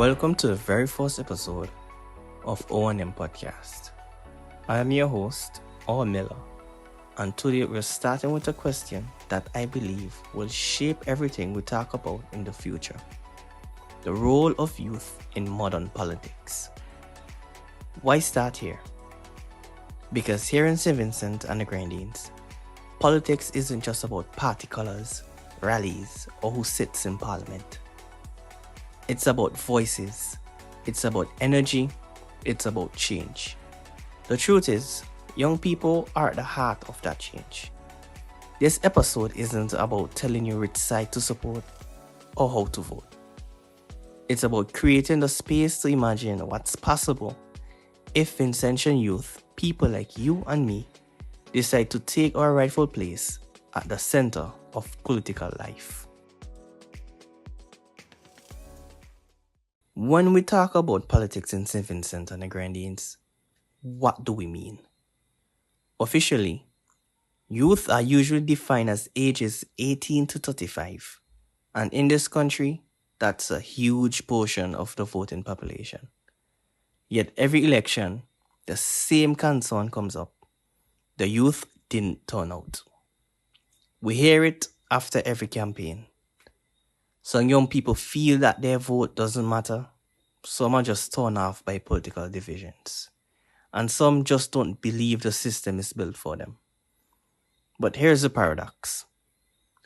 Welcome to the very first episode of O&M Podcast. I am your host, Or Miller, and today we're starting with a question that I believe will shape everything we talk about in the future. The role of youth in modern politics. Why start here? Because here in St. Vincent and the Grenadines, politics isn't just about party colors, rallies, or who sits in parliament. It's about voices, it's about energy, it's about change. The truth is, young people are at the heart of that change. This episode isn't about telling you which side to support or how to vote. It's about creating the space to imagine what's possible if Vincentian youth, people like you and me, decide to take our rightful place at the center of political life. When we talk about politics in St. Vincent and the Grenadines, what do we mean? Officially, youth are usually defined as ages 18 to 35, and in this country, that's a huge portion of the voting population. Yet every election, the same concern comes up. The youth didn't turn out. We hear it after every campaign. Some young people feel that their vote doesn't matter. Some are just torn off by political divisions. And some just don't believe the system is built for them. But here's the paradox.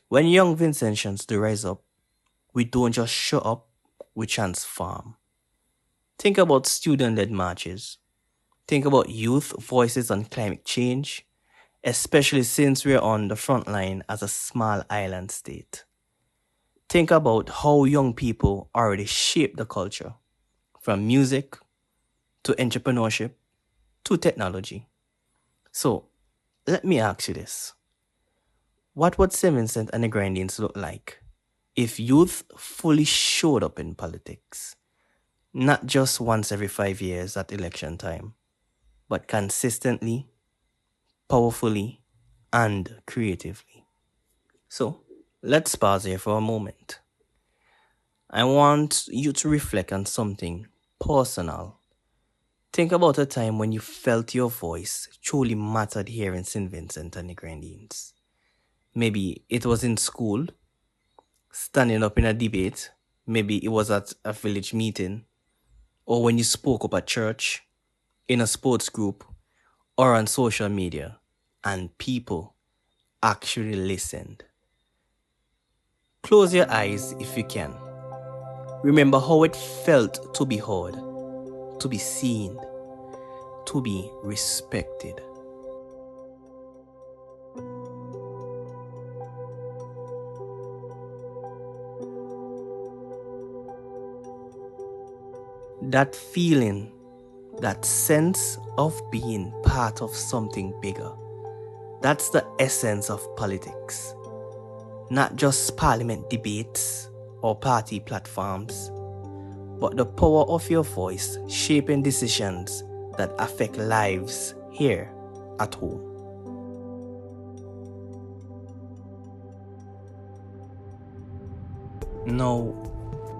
When young Vincentians do rise up, we don't just show up, we transform. Think about student-led marches. Think about youth voices on climate change, especially since we're on the front line as a small island state. Think about how young people already shape the culture, from music to entrepreneurship to technology. So, let me ask you this. What would St. Vincent and the Grenadines look like if youth fully showed up in politics? Not just once every 5 years at election time, but consistently, powerfully, and creatively. So, let's pause here for a moment. I want you to reflect on something personal. Think about a time when you felt your voice truly mattered here in St. Vincent and the Grenadines. Maybe it was in school, standing up in a debate. Maybe it was at a village meeting, or when you spoke up at church, in a sports group, or on social media, and people actually listened. Close your eyes if you can. Remember how it felt to be heard, to be seen, to be respected. That feeling, that sense of being part of something bigger, that's the essence of politics. Not just parliament debates or party platforms, but the power of your voice shaping decisions that affect lives here at home. Now,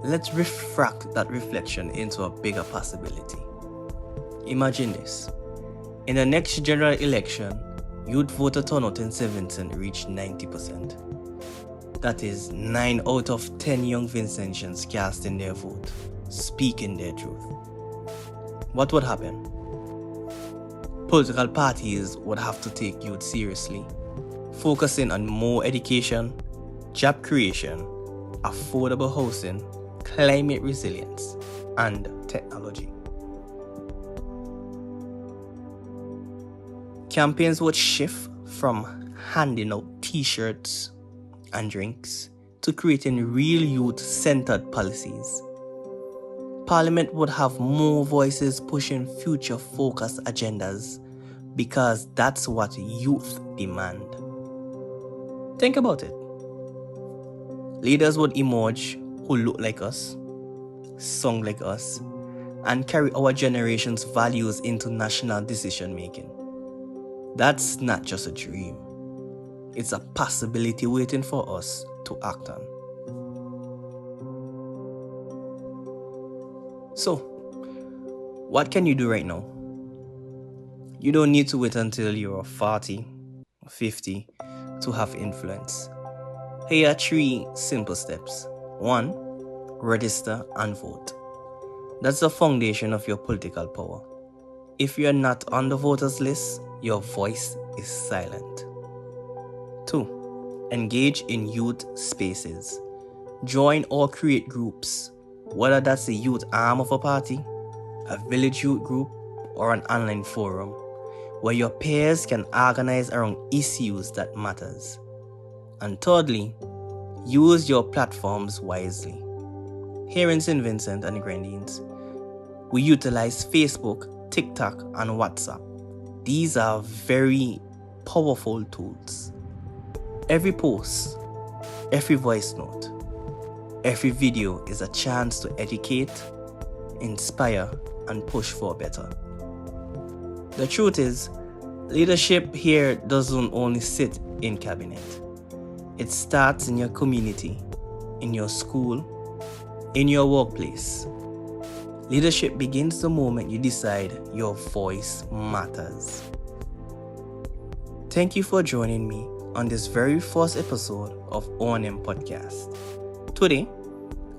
let's refract that reflection into a bigger possibility. Imagine this. In the next general election, youth voter turnout in St. Vincent reached 90%. That is 9 out of 10 young Vincentians casting their vote, speaking their truth. What would happen? Political parties would have to take youth seriously, focusing on more education, job creation, affordable housing, climate resilience, and technology. Campaigns would shift from handing out t-shirts and drinks to creating real youth-centered policies. Parliament would have more voices pushing future-focused agendas because that's what youth demand. Think about it. Leaders would emerge who look like us, sung like us, and carry our generation's values into national decision-making. That's not just a dream. It's a possibility waiting for us to act on. So, what can you do right now? You don't need to wait until you're 40 or 50 to have influence. Here are 3 simple steps. 1. Register and vote. That's the foundation of your political power. If you're not on the voters list, your voice is silent. 2. Engage in youth spaces. Join or create groups, whether that's the youth arm of a party, a village youth group, or an online forum, where your peers can organize around issues that matters. And thirdly, use your platforms wisely. Here in St. Vincent and the Grenadines, we utilize Facebook, TikTok, and WhatsApp. These are very powerful tools. Every post, every voice note, every video is a chance to educate, inspire, and push for better. The truth is, leadership here doesn't only sit in cabinet. It starts in your community, in your school, in your workplace. Leadership begins the moment you decide your voice matters. Thank you for joining me on this very first episode of O&M Podcast. Today,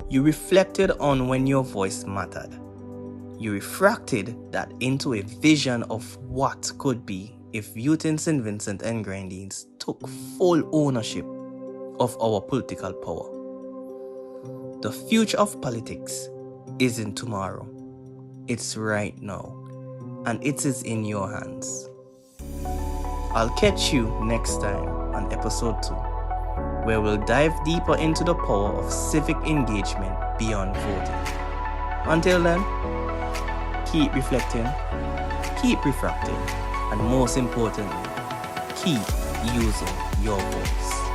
you reflected on when your voice mattered. You refracted that into a vision of what could be if youth in St. Vincent and Grenadines took full ownership of our political power. The future of politics isn't tomorrow. It's right now. And it is in your hands. I'll catch you next time on episode 2, where we'll dive deeper into the power of civic engagement beyond voting. Until then, keep reflecting, keep refracting, and most importantly, keep using your voice.